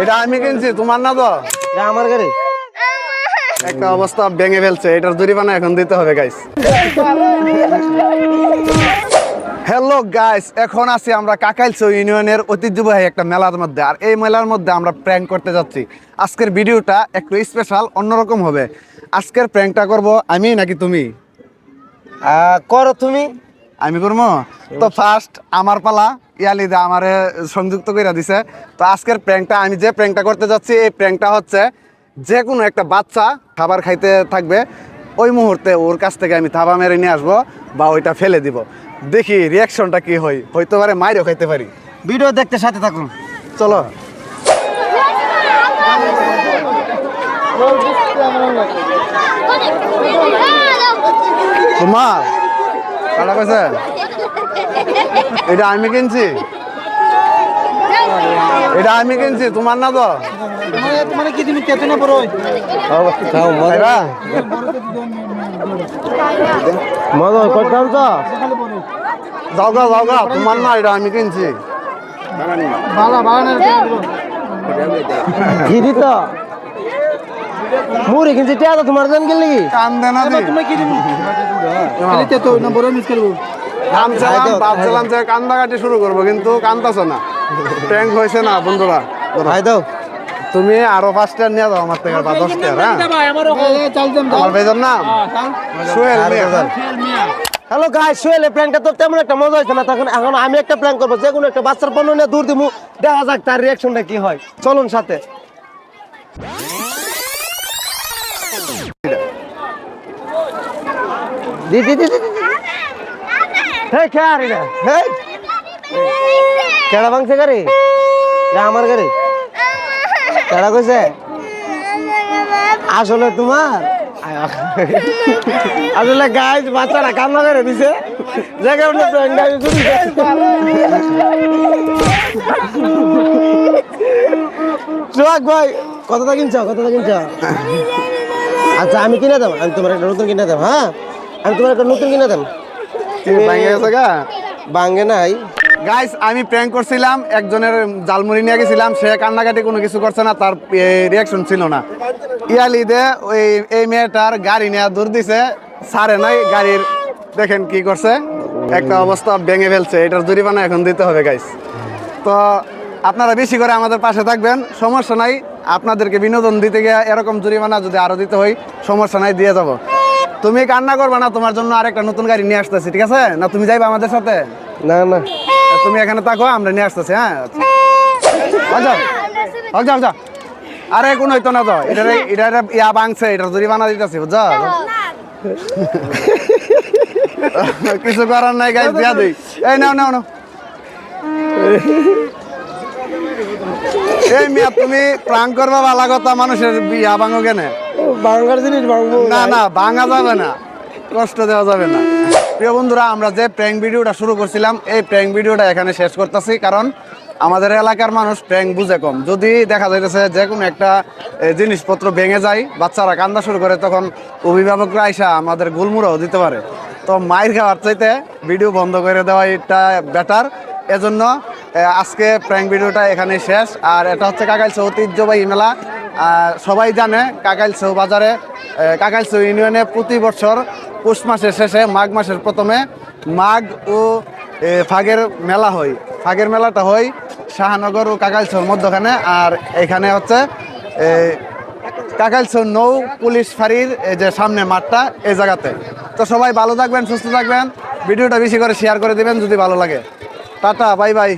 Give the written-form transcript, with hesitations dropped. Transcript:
এটা আমি কিনছি, তোমার না তো? আমার গাড়ি। একটা অবস্থা ভেঙে ফেলছে, এটার জরিমানা এখন দিতে হবে গাইস। হ্যালো গাইস, এখন আছি আমরা কাকাইলছৌ ইউনিয়নের ঐতিহ্যবাহী একটা মেলার মধ্যে। আর এই মেলার মধ্যে আমরা প্র্যাঙ্ক করতে যাচ্ছি। আজকের ভিডিওটা একটু স্পেশাল, অন্যরকম হবে। আজকের প্র্যাঙ্কটা করব আমি নাকি তুমি? করো তুমি। আমি করবো তো। ফার্স্ট আমার পালা, ইয়ালিদা আমারে সংযুক্ত করে দিছে। তো আজকের প্র্যাঙ্কটা, আমি যে প্র্যাঙ্কটা করতে যাচ্ছি, এই প্র্যাঙ্কটা হচ্ছে যে কোনো একটা বাচ্চা খাবার খাইতে থাকবে, ওই মুহূর্তে ওর কাছ থেকে আমি থাবা মেরে নিয়ে আসবো বা ওইটা ফেলে দিব। দেখি রিয়াকশনটা কি হয়, হইতে পারে মাইরও খাইতে পারি। ভিডিও দেখতে সাথে থাকুন, চলো। তোমার কাটা কইছে এটা আমি কিনছি, এটা আমি কিনছি, তোমার না তো? তোমার কি তুমি কেতে না বড় খাইবা? মজা করতাম তো। যাওগা যাওগা, তোমার না, এটা আমি কিনছি। কি দিত মুড়ি কিনছি টিয়া তো তোমার জান গেল নাকি? কান্দে না দি তুমি কি দিবি খেলিতে তো না বড় মিস করব। ভাবছিলাম যে কান্দাকাটি শুরু করবো, কিন্তু কান্দাছো না। ট্যাঙ্ক হয়েছে না বন্ধুরা। ভাই দাও তুমি আরো 5টা নিয়ে যাও আমার থেকে, বা 10টা। হ্যাঁ, আমার বেজন নাম সোহেল মিয়া। হ্যালো গাইস, সোহেলের প্র্যাঙ্কটা তো তেমন একটা মজা হয়েছে না। তখন এখন আমি একটা প্র্যাঙ্ক করবো, যে কোনো একটা বাচ্চার পণ্য নিয়ে দূর দিমু, দেখা যাক তার রিয়াকশনটা কি হয়। চলুন সাথে। দি দি দি দি হেই কে আরে না, হেই কেডা ভাঙছে গাড়ি? এটা আমার গাড়ি। কেডা কইছে? আসলে তোমার আসলে গাইস বাচ্চারা কান্না করে দিছে, যে কারণে প্র্যাঙ্কটা আমি শুরু করছি। সোহাগ ভাই কতটা কিনছো, কতটা কিনছো? আচ্ছা আমি কিনে দেব, আমি তোমার একটা নতুন কিনে দেব। হ্যাঁ, আমি তোমার একটা নতুন কিনে দেব। ভাঙে গেছে গা? ভাঙে নাই গাইস, আমি প্র্যাঙ্ক করছিলাম, একজনের জালমুড়ি নিয়ে গেছিলাম, সে কান্নাকাটি কোনো কিছু করছে না, তার রিয়াকশন ছিল না। ইয়ালিদে ওই এই মেয়েটার গাড়ি নিয়ে দূর দিছে, সারে নাই গাড়ির। দেখেন কি করছে, একটা অবস্থা ভেঙে ফেলছে, এটার জরিমানা এখন দিতে হবে গাইস। তো আপনারা বেশি করে আমাদের পাশে থাকবেন, সমস্যা নাই। আপনাদেরকে বিনোদন দিতে গিয়ে এরকম জরিমানা যদি আরো দিতে হয়, সমস্যা নাই, দিয়ে যাবো। তুমি কান্না করবে না, তোমার জন্য আরেকটা নতুন গাড়ি নিয়ে আসতেছি, ঠিক আছে? না তুমি যাইবা আমাদের সাথে? না না, তুমি এখানে থাকো, আমরা নিয়ে আসতেছি। হ্যাঁ, যাও যাও। আরে কোন হইতো না তো, এটা ইয়া ভাঙছে, এটার জরিমানা দিতেছি, বুঝছো? কিছু করার নাই গাইস, দিয়া দিই। এই নাও নাও নাও। এই মিয়া, তুমি প্রাণ করবা ভালো কথা, মানুষের বিয়া ভাঙো কেন? ভাঙার জিনিস ভাঙবো না না, ভাঙা যাবে না, কষ্ট দেওয়া যাবে না। প্রিয় বন্ধুরা, আমরা যে প্র্যাঙ্ক ভিডিওটা শুরু করছিলাম, এই প্র্যাঙ্ক ভিডিওটা এখানে শেষ করতেছি। কারণ আমাদের এলাকার মানুষ প্র্যাঙ্ক বুঝে কম। যদি দেখা যাইতেছে যে কোনো একটা জিনিসপত্র ভেঙে যায়, বাচ্চারা কান্দা শুরু করে, তখন অভিভাবকরা আইসা আমাদের গুলমুড়াও দিতে পারে। তো মায়ের খাওয়ার চাইতে ভিডিও বন্ধ করে দেওয়া এটা বেটার। এজন্য আজকে প্র্যাঙ্ক ভিডিওটা এখানে শেষ। আর এটা হচ্ছে কাকাইলছৌ ঐতিহ্যবাহী মেলা। সবাই জানে কাকাইলছৌ বাজারে, কাকাইলছৌ ইউনিয়নে প্রতি বছর পৌষ মাসের শেষে, মাঘ মাসের প্রথমে মাঘ ও ফাগের মেলা হয়। ফাগের মেলাটা হয় শাহনগর ও কাকাইলছৌর মধ্যখানে। আর এখানে হচ্ছে কাকাইলছৌ নৌ পুলিশ ফাঁড়ির যে সামনে মাঠটা, এই জায়গাতে। তো সবাই ভালো থাকবেন, সুস্থ থাকবেন, ভিডিওটা বেশি করে শেয়ার করে দিবেন যদি ভালো লাগে। Tata, bye bye.